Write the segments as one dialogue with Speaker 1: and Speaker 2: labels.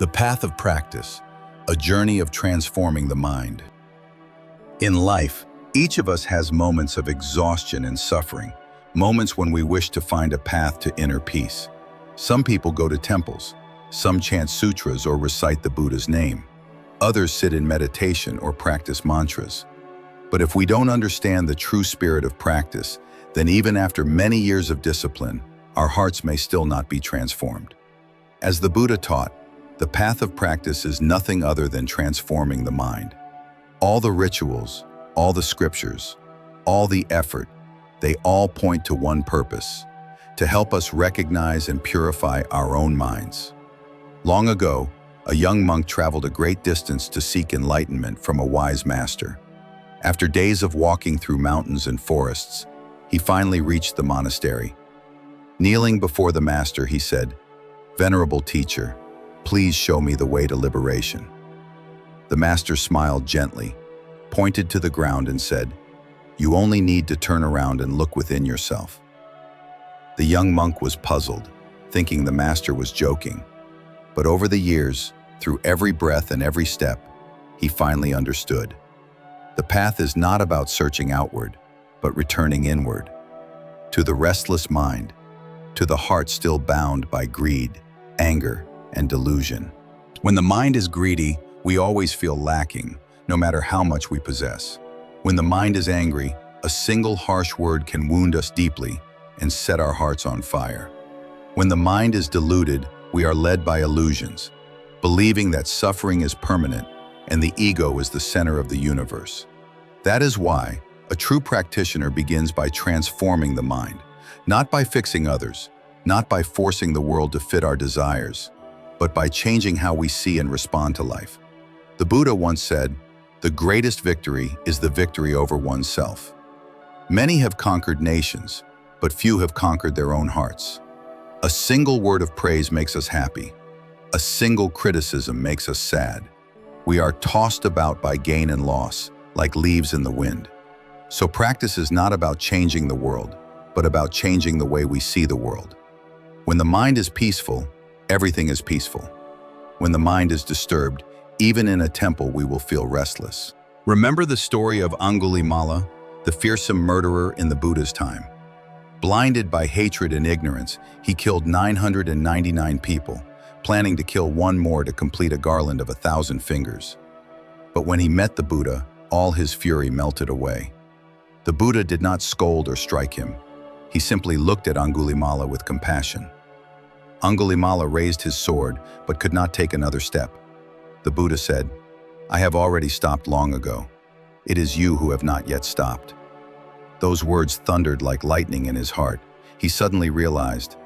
Speaker 1: The path of practice, a journey of transforming the mind. In life, each of us has moments of exhaustion and suffering, moments when we wish to find a path to inner peace. Some people go to temples, some chant sutras or recite the Buddha's name. Others sit in meditation or practice mantras. But if we don't understand the true spirit of practice, then even after many years of discipline, our hearts may still not be transformed. As the Buddha taught, the path of practice is nothing other than transforming the mind. All the rituals, all the scriptures, all the effort, they all point to one purpose: to help us recognize and purify our own minds. Long ago, a young monk traveled a great distance to seek enlightenment from a wise master. After days of walking through mountains and forests, he finally reached the monastery. Kneeling before the master, he said, "Venerable teacher, please show me the way to liberation." The master smiled gently, pointed to the ground and said, "You only need to turn around and look within yourself." The young monk was puzzled, thinking the master was joking. But over the years, through every breath and every step, he finally understood. The path is not about searching outward, but returning inward. To the restless mind, to the heart still bound by greed, anger, and delusion. When the mind is greedy, we always feel lacking, no matter how much we possess. When the mind is angry, a single harsh word can wound us deeply and set our hearts on fire. When the mind is deluded, we are led by illusions, believing that suffering is permanent and the ego is the center of the universe. That is why a true practitioner begins by transforming the mind, not by fixing others, not by forcing the world to fit our desires, but by changing how we see and respond to life. The Buddha once said, "The greatest victory is the victory over oneself." Many have conquered nations, but few have conquered their own hearts. A single word of praise makes us happy. A single criticism makes us sad. We are tossed about by gain and loss, like leaves in the wind. So practice is not about changing the world, but about changing the way we see the world. When the mind is peaceful, everything is peaceful. When the mind is disturbed, even in a temple we will feel restless. Remember the story of Angulimala, the fearsome murderer in the Buddha's time. Blinded by hatred and ignorance, he killed 999 people, planning to kill one more to complete a garland of 1,000 fingers. But when he met the Buddha, all his fury melted away. The Buddha did not scold or strike him. He simply looked at Angulimala with compassion. Angulimala raised his sword, but could not take another step. The Buddha said, "I have already stopped long ago. It is you who have not yet stopped." Those words thundered like lightning in his heart. He suddenly realized,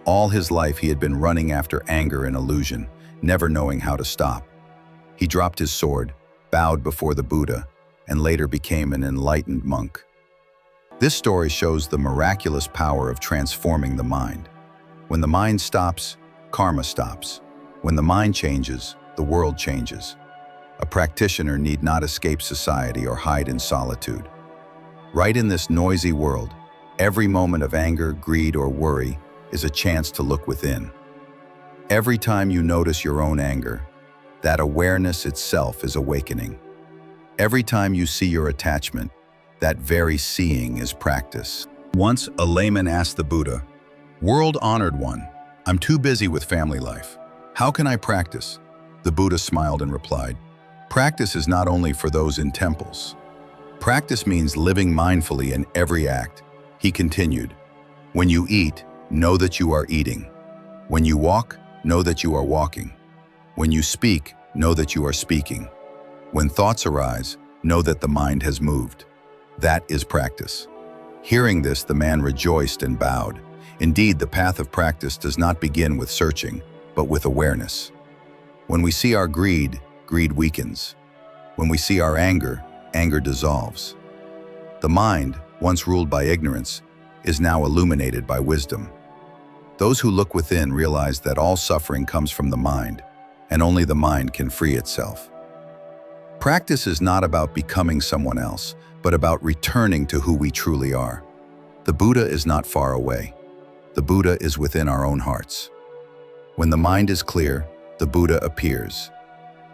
Speaker 1: all his life he had been running after anger and illusion, never knowing how to stop. He dropped his sword, bowed before the Buddha, and later became an enlightened monk. This story shows the miraculous power of transforming the mind. When the mind stops, karma stops. When the mind changes, the world changes. A practitioner need not escape society or hide in solitude. Right in this noisy world, every moment of anger, greed, or worry is a chance to look within. Every time you notice your own anger, that awareness itself is awakening. Every time you see your attachment, that very seeing is practice. Once a layman asked the Buddha, "World-honored one, I'm too busy with family life. How can I practice?" The Buddha smiled and replied, "Practice is not only for those in temples. Practice means living mindfully in every act." He continued, "When you eat, know that you are eating. When you walk, know that you are walking. When you speak, know that you are speaking. When thoughts arise, know that the mind has moved." That is practice. Hearing this, the man rejoiced and bowed. Indeed, the path of practice does not begin with searching, but with awareness. When we see our greed, greed weakens. When we see our anger, anger dissolves. The mind, once ruled by ignorance, is now illuminated by wisdom. Those who look within realize that all suffering comes from the mind, and only the mind can free itself. Practice is not about becoming someone else, but about returning to who we truly are. The Buddha is not far away. The Buddha is within our own hearts. When the mind is clear, the Buddha appears.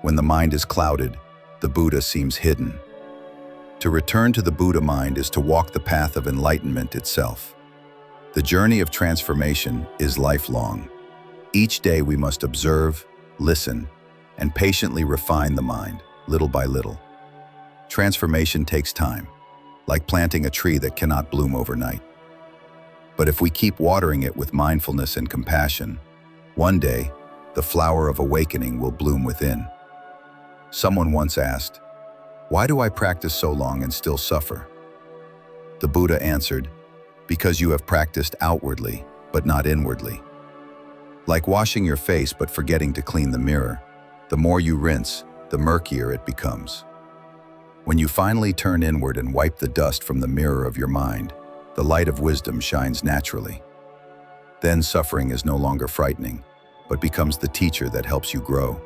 Speaker 1: When the mind is clouded, the Buddha seems hidden. To return to the Buddha mind is to walk the path of enlightenment itself. The journey of transformation is lifelong. Each day we must observe, listen, and patiently refine the mind, little by little. Transformation takes time, like planting a tree that cannot bloom overnight. But if we keep watering it with mindfulness and compassion, one day, the flower of awakening will bloom within. Someone once asked, "Why do I practice so long and still suffer?" The Buddha answered, "Because you have practiced outwardly, but not inwardly. Like washing your face but forgetting to clean the mirror, the more you rinse, the murkier it becomes. When you finally turn inward and wipe the dust from the mirror of your mind, the light of wisdom shines naturally. Then suffering is no longer frightening, but becomes the teacher that helps you grow."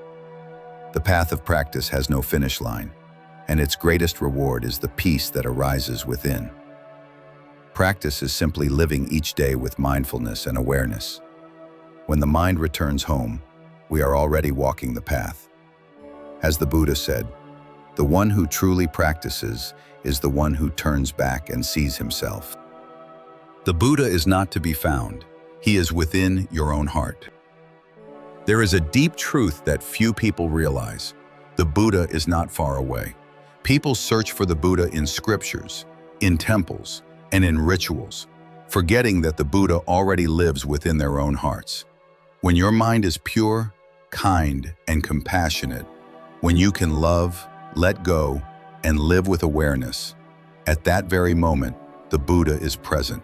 Speaker 1: The path of practice has no finish line, and its greatest reward is the peace that arises within. Practice is simply living each day with mindfulness and awareness. When the mind returns home, we are already walking the path. As the Buddha said, "The one who truly practices is the one who turns back and sees himself." The Buddha is not to be found. He is within your own heart. There is a deep truth that few people realize. The Buddha is not far away. People search for the Buddha in scriptures, in temples, and in rituals, forgetting that the Buddha already lives within their own hearts. When your mind is pure, kind, and compassionate, when you can love, let go, and live with awareness, at that very moment, the Buddha is present.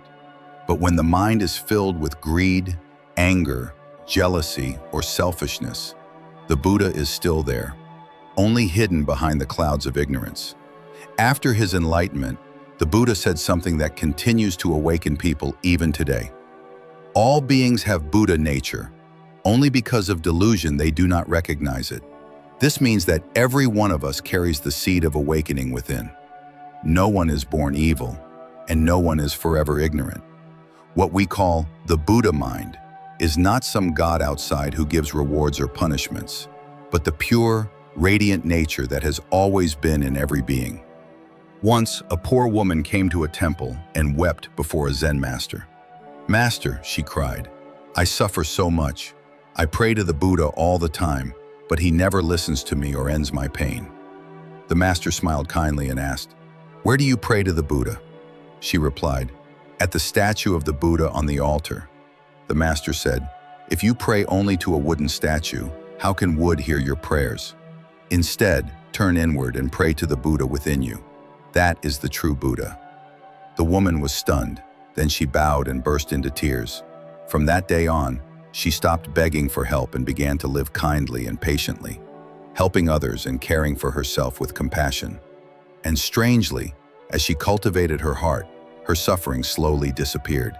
Speaker 1: But when the mind is filled with greed, anger, jealousy, or selfishness, the Buddha is still there, only hidden behind the clouds of ignorance. After his enlightenment, the Buddha said something that continues to awaken people even today. All beings have Buddha nature. Only because of delusion they do not recognize it. This means that every one of us carries the seed of awakening within. No one is born evil, and no one is forever ignorant. What we call the Buddha mind is not some god outside who gives rewards or punishments, but the pure, radiant nature that has always been in every being. Once, a poor woman came to a temple and wept before a Zen master. "Master," she cried, "I suffer so much. I pray to the Buddha all the time, but he never listens to me or ends my pain." The master smiled kindly and asked, "Where do you pray to the Buddha?" She replied, "At the statue of the Buddha on the altar." The master said, "If you pray only to a wooden statue, how can wood hear your prayers? Instead, turn inward and pray to the Buddha within you. That is the true Buddha." The woman was stunned. Then she bowed and burst into tears. From that day on, she stopped begging for help and began to live kindly and patiently, helping others and caring for herself with compassion. And strangely, as she cultivated her heart, her suffering slowly disappeared.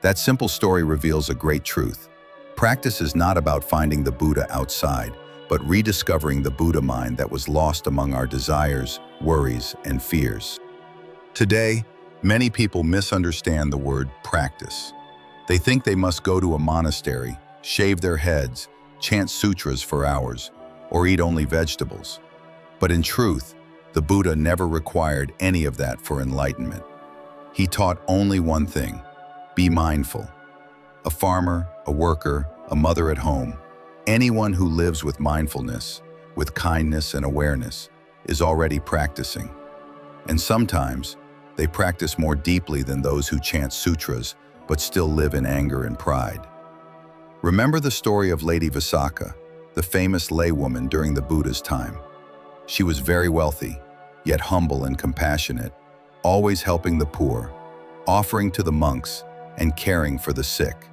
Speaker 1: That simple story reveals a great truth. Practice is not about finding the Buddha outside, but rediscovering the Buddha mind that was lost among our desires, worries, and fears. Today, many people misunderstand the word practice. They think they must go to a monastery, shave their heads, chant sutras for hours, or eat only vegetables. But in truth, the Buddha never required any of that for enlightenment. He taught only one thing: be mindful. A farmer, a worker, a mother at home, anyone who lives with mindfulness, with kindness and awareness, is already practicing. And sometimes, they practice more deeply than those who chant sutras but still live in anger and pride. Remember the story of Lady Visakha, the famous laywoman during the Buddha's time. She was very wealthy, yet humble and compassionate, always helping the poor, offering to the monks, and caring for the sick.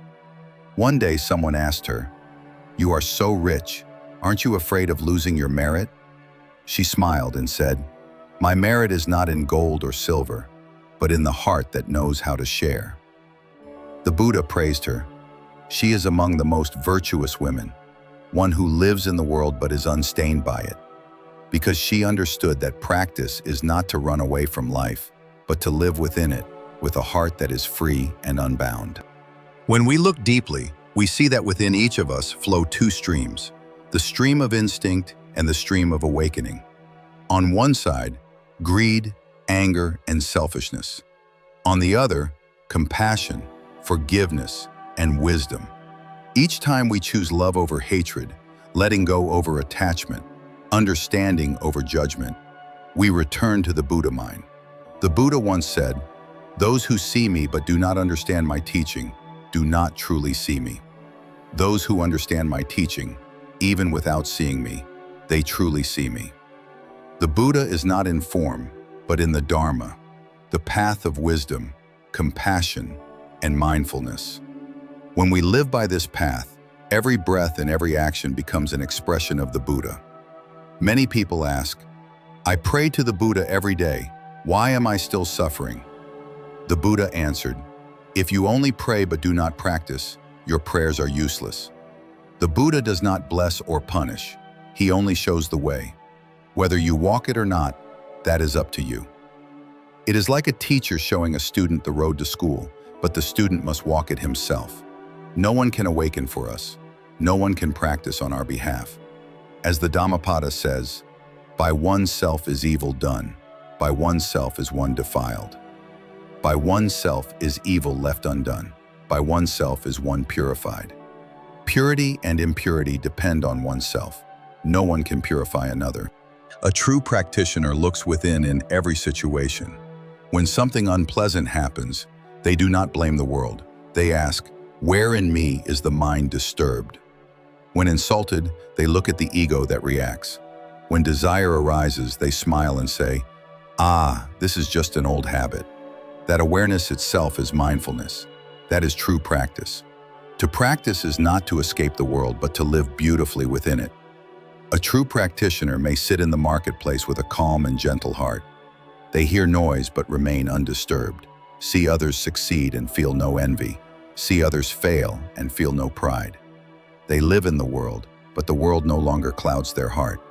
Speaker 1: One day someone asked her, "You are so rich, aren't you afraid of losing your merit?" She smiled and said, "My merit is not in gold or silver, but in the heart that knows how to share." The Buddha praised her. She is among the most virtuous women, one who lives in the world but is unstained by it, because she understood that practice is not to run away from life, but to live within it, with a heart that is free and unbound. When we look deeply, we see that within each of us flow two streams: the stream of instinct and the stream of awakening. On one side, greed, anger, and selfishness. On the other, compassion, forgiveness, and wisdom. Each time we choose love over hatred, letting go over attachment, understanding over judgment, we return to the Buddha mind. The Buddha once said, "Those who see me but do not understand my teaching do not truly see me. Those who understand my teaching, even without seeing me, they truly see me." The Buddha is not in form, but in the Dharma, the path of wisdom, compassion, and mindfulness. When we live by this path, every breath and every action becomes an expression of the Buddha. Many people ask, "I pray to the Buddha every day. Why am I still suffering?" The Buddha answered, "If you only pray but do not practice, your prayers are useless." The Buddha does not bless or punish. He only shows the way. Whether you walk it or not, that is up to you. It is like a teacher showing a student the road to school, but the student must walk it himself. No one can awaken for us. No one can practice on our behalf. As the Dhammapada says, "By oneself is evil done. By oneself is one defiled. By oneself is evil left undone. By oneself is one purified." Purity and impurity depend on oneself. No one can purify another. A true practitioner looks within in every situation. When something unpleasant happens, they do not blame the world. They ask, "Where in me is the mind disturbed?" When insulted, they look at the ego that reacts. When desire arises, they smile and say, "Ah, this is just an old habit." That awareness itself is mindfulness. That is true practice. To practice is not to escape the world, but to live beautifully within it. A true practitioner may sit in the marketplace with a calm and gentle heart. They hear noise but remain undisturbed, see others succeed and feel no envy, see others fail and feel no pride. They live in the world, but the world no longer clouds their heart.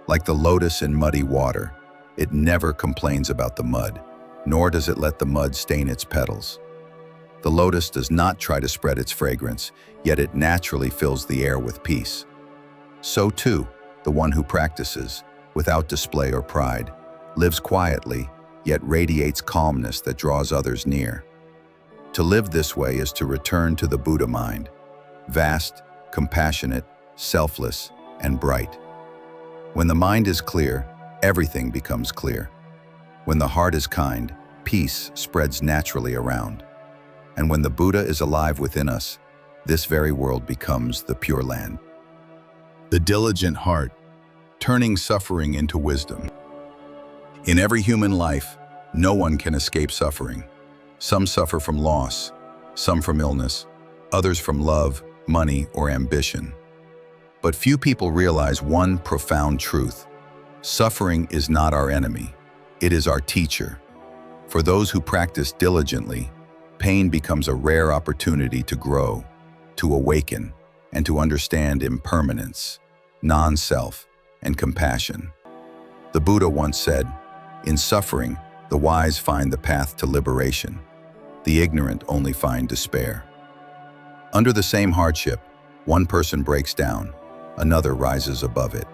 Speaker 1: Like the lotus in muddy water, it never complains about the mud, nor does it let the mud stain its petals. The lotus does not try to spread its fragrance, yet it naturally fills the air with peace. So too, the one who practices, without display or pride, lives quietly, yet radiates calmness that draws others near. To live this way is to return to the Buddha mind, vast, compassionate, selfless, and bright. When the mind is clear, everything becomes clear. When the heart is kind, peace spreads naturally around. And when the Buddha is alive within us, this very world becomes the Pure Land. The diligent heart, turning suffering into wisdom. In every human life, no one can escape suffering. Some suffer from loss, some from illness, others from love, money, or ambition. But few people realize one profound truth. Suffering is not our enemy. It is our teacher. For those who practice diligently, pain becomes a rare opportunity to grow, to awaken, and to understand impermanence, non-self, and compassion. The Buddha once said, "In suffering, the wise find the path to liberation. The ignorant only find despair." Under the same hardship, one person breaks down, another rises above it.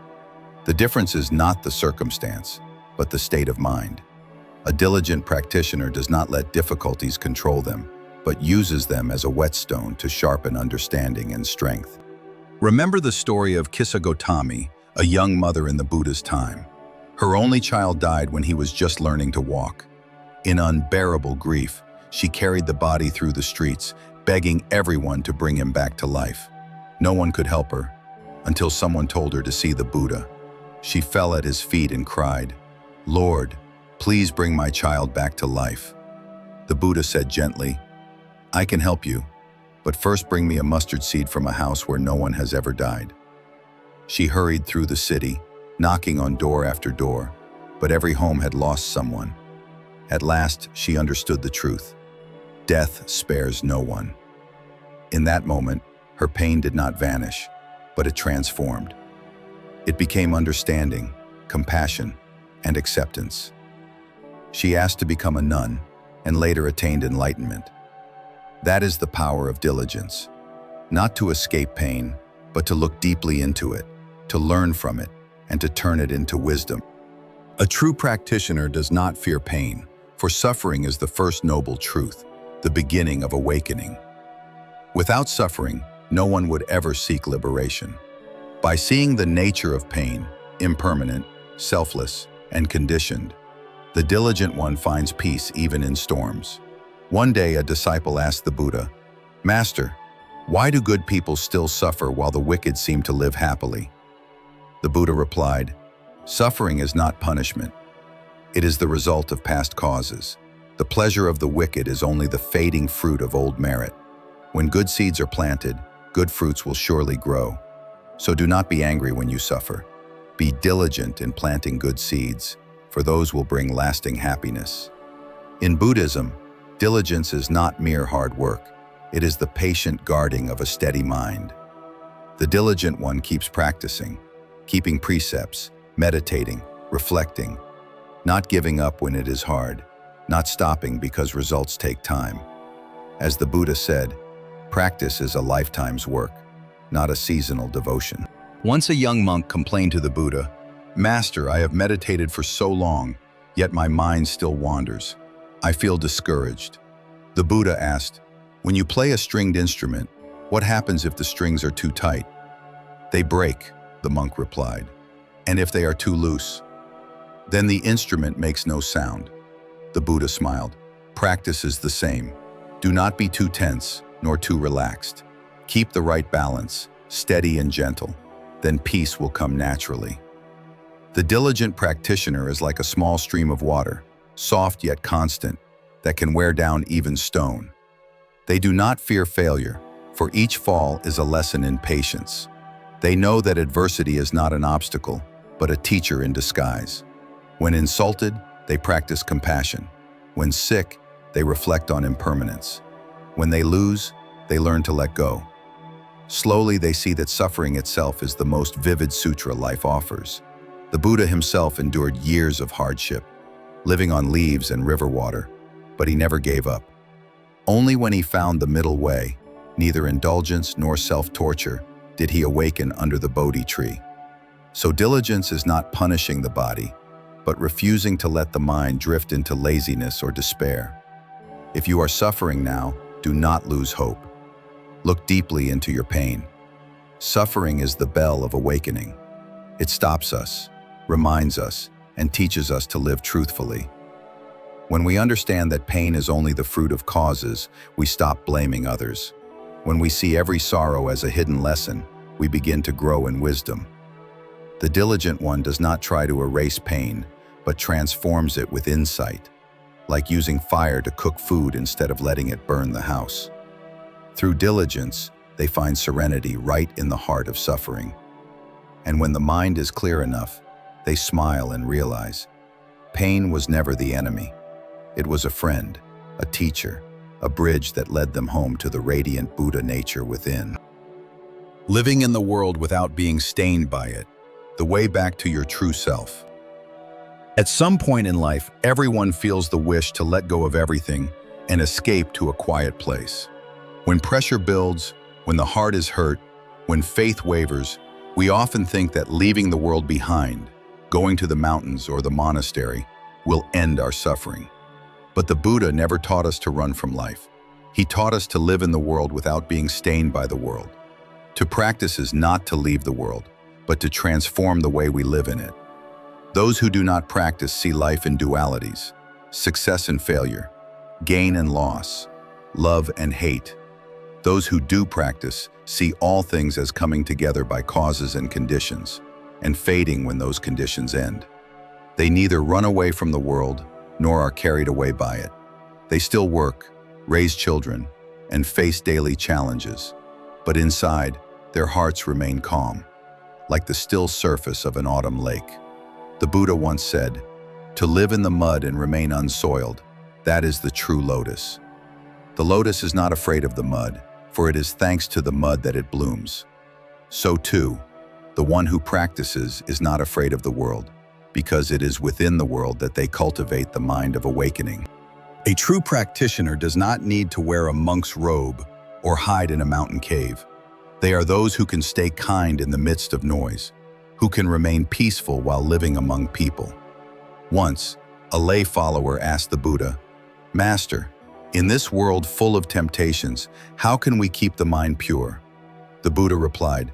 Speaker 1: The difference is not the circumstance, but the state of mind. A diligent practitioner does not let difficulties control them, but uses them as a whetstone to sharpen understanding and strength. Remember the story of Kissa Gotami, a young mother in the Buddha's time. Her only child died when he was just learning to walk. In unbearable grief, she carried the body through the streets, begging everyone to bring him back to life. No one could help her, until someone told her to see the Buddha. She fell at his feet and cried, "Lord, please bring my child back to life." The Buddha said gently, "I can help you, but first bring me a mustard seed from a house where no one has ever died." She hurried through the city, knocking on door after door, but every home had lost someone. At last, she understood the truth. Death spares no one. In that moment, her pain did not vanish, but it transformed. It became understanding, compassion, and acceptance. She asked to become a nun, and later attained enlightenment. That is the power of diligence. Not to escape pain, but to look deeply into it, to learn from it, and to turn it into wisdom. A true practitioner does not fear pain, for suffering is the first noble truth, the beginning of awakening. Without suffering, no one would ever seek liberation. By seeing the nature of pain, impermanent, selfless, and conditioned, the diligent one finds peace even in storms. One day, a disciple asked the Buddha, "Master, why do good people still suffer while the wicked seem to live happily?" The Buddha replied, "Suffering is not punishment. It is the result of past causes. The pleasure of the wicked is only the fading fruit of old merit. When good seeds are planted, good fruits will surely grow. So do not be angry when you suffer. Be diligent in planting good seeds, for those will bring lasting happiness." In Buddhism, diligence is not mere hard work. It is the patient guarding of a steady mind. The diligent one keeps practicing, keeping precepts, meditating, reflecting, not giving up when it is hard, not stopping because results take time. As the Buddha said, practice is a lifetime's work, not a seasonal devotion. Once a young monk complained to the Buddha, "Master, I have meditated for so long, yet my mind still wanders. I feel discouraged." The Buddha asked, "When you play a stringed instrument, what happens if the strings are too tight?" "They break," the monk replied. "And if they are too loose?" "Then the instrument makes no sound." The Buddha smiled. "Practice is the same. Do not be too tense, nor too relaxed. Keep the right balance, steady and gentle. Then peace will come naturally." The diligent practitioner is like a small stream of water, soft yet constant, that can wear down even stone. They do not fear failure, for each fall is a lesson in patience. They know that adversity is not an obstacle, but a teacher in disguise. When insulted, they practice compassion. When sick, they reflect on impermanence. When they lose, they learn to let go. Slowly, they see that suffering itself is the most vivid sutra life offers. The Buddha himself endured years of hardship, living on leaves and river water, but he never gave up. Only when he found the middle way, neither indulgence nor self-torture, did he awaken under the Bodhi tree. So diligence is not punishing the body, but refusing to let the mind drift into laziness or despair. If you are suffering now, do not lose hope. Look deeply into your pain. Suffering is the bell of awakening. It stops us, reminds us, and teaches us to live truthfully. When we understand that pain is only the fruit of causes, we stop blaming others. When we see every sorrow as a hidden lesson, we begin to grow in wisdom. The diligent one does not try to erase pain, but transforms it with insight, like using fire to cook food instead of letting it burn the house. Through diligence, they find serenity right in the heart of suffering. And when the mind is clear enough, they smile and realize pain was never the enemy. It was a friend, a teacher, a bridge that led them home to the radiant Buddha nature within. Living in the world without being stained by it, the way back to your true self. At some point in life, everyone feels the wish to let go of everything and escape to a quiet place. When pressure builds, when the heart is hurt, when faith wavers, we often think that leaving the world behind, going to the mountains or the monastery, will end our suffering. But the Buddha never taught us to run from life. He taught us to live in the world without being stained by the world. To practice is not to leave the world, but to transform the way we live in it. Those who do not practice see life in dualities, success and failure, gain and loss, love and hate. Those who do practice see all things as coming together by causes and conditions, and fading when those conditions end. They neither run away from the world, nor are carried away by it. They still work, raise children, and face daily challenges, but inside, their hearts remain calm, like the still surface of an autumn lake. The Buddha once said, "To live in the mud and remain unsoiled, that is the true lotus." The lotus is not afraid of the mud, for it is thanks to the mud that it blooms. So too, the one who practices is not afraid of the world, because it is within the world that they cultivate the mind of awakening. A true practitioner does not need to wear a monk's robe or hide in a mountain cave. They are those who can stay kind in the midst of noise, who can remain peaceful while living among people. Once, a lay follower asked the Buddha, "Master, in this world full of temptations, how can we keep the mind pure?" The Buddha replied,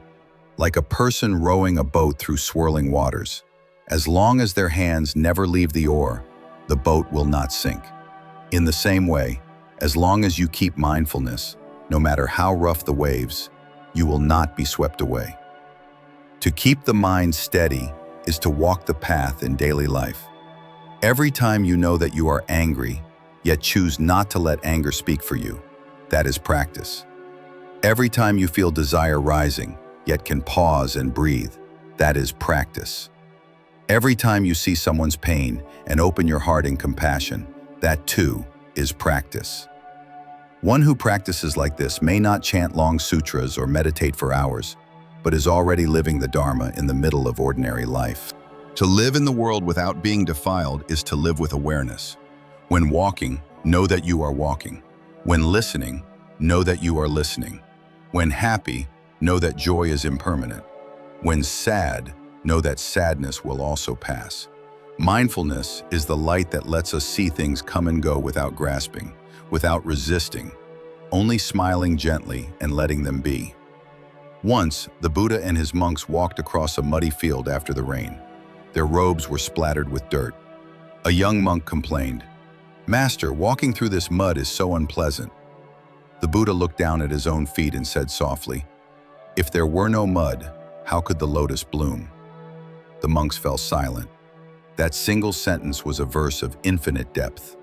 Speaker 1: "Like a person rowing a boat through swirling waters. As long as their hands never leave the oar, the boat will not sink. In the same way, as long as you keep mindfulness, no matter how rough the waves, you will not be swept away." To keep the mind steady is to walk the path in daily life. Every time you know that you are angry, yet choose not to let anger speak for you, that is practice. Every time you feel desire rising, yet can pause and breathe, that is practice. Every time you see someone's pain and open your heart in compassion, that too is practice. One who practices like this may not chant long sutras or meditate for hours, but is already living the Dharma in the middle of ordinary life. To live in the world without being defiled is to live with awareness. When walking, know that you are walking. When listening, know that you are listening. When happy, know that joy is impermanent. When sad, know that sadness will also pass. Mindfulness is the light that lets us see things come and go without grasping, without resisting, only smiling gently and letting them be. Once, the Buddha and his monks walked across a muddy field after the rain. Their robes were splattered with dirt. A young monk complained, "Master, walking through this mud is so unpleasant." The Buddha looked down at his own feet and said softly, "If there were no mud, how could the lotus bloom?" The monks fell silent. That single sentence was a verse of infinite depth.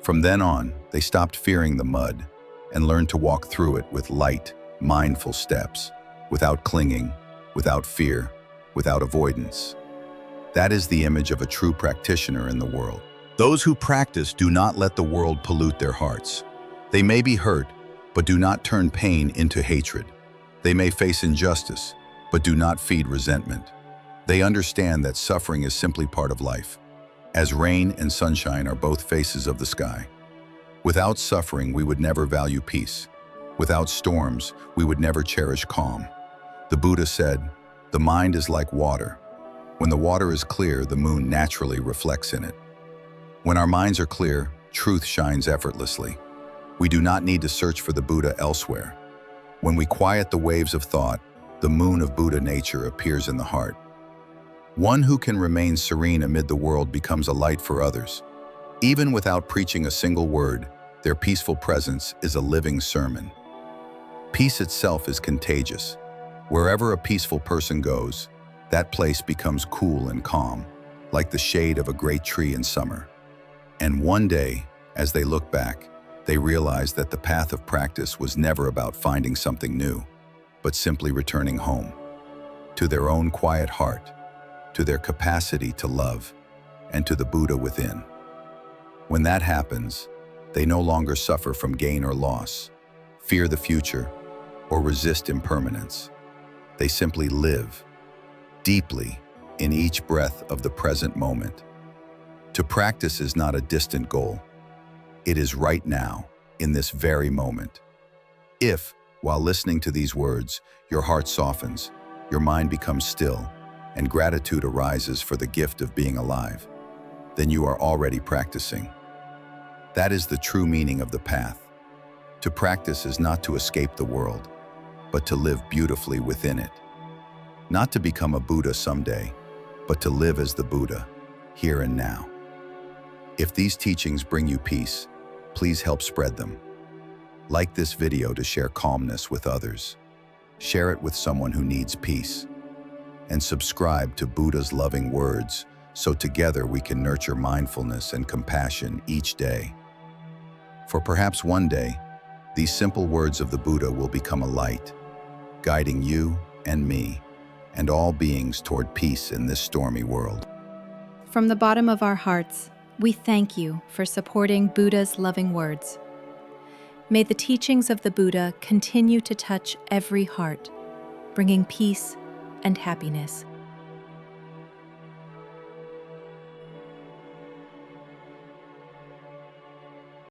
Speaker 1: From then on, they stopped fearing the mud and learned to walk through it with light, mindful steps, without clinging, without fear, without avoidance. That is the image of a true practitioner in the world. Those who practice do not let the world pollute their hearts. They may be hurt, but do not turn pain into hatred. They may face injustice, but do not feed resentment. They understand that suffering is simply part of life, as rain and sunshine are both faces of the sky. Without suffering, we would never value peace. Without storms, we would never cherish calm. The Buddha said, "The mind is like water. When the water is clear, the moon naturally reflects in it." When our minds are clear, truth shines effortlessly. We do not need to search for the Buddha elsewhere. When we quiet the waves of thought, the moon of Buddha nature appears in the heart. One who can remain serene amid the world becomes a light for others. Even without preaching a single word, their peaceful presence is a living sermon. Peace itself is contagious. Wherever a peaceful person goes, that place becomes cool and calm, like the shade of a great tree in summer. And one day, as they look back, they realize that the path of practice was never about finding something new, but simply returning home, to their own quiet heart, to their capacity to love, and to the Buddha within. When that happens, they no longer suffer from gain or loss, fear the future, or resist impermanence. They simply live deeply in each breath of the present moment. To practice is not a distant goal. It is right now, in this very moment. If, while listening to these words, your heart softens, your mind becomes still, and gratitude arises for the gift of being alive, then you are already practicing. That is the true meaning of the path. To practice is not to escape the world, but to live beautifully within it. Not to become a Buddha someday, but to live as the Buddha, here and now. If these teachings bring you peace, please help spread them. Like this video to share calmness with others. Share it with someone who needs peace. And subscribe to Buddha's loving words so together we can nurture mindfulness and compassion each day. For perhaps one day, these simple words of the Buddha will become a light, guiding you and me and all beings toward peace in this stormy world.
Speaker 2: From the bottom of our hearts, we thank you for supporting Buddha's loving words. May the teachings of the Buddha continue to touch every heart, bringing peace and happiness.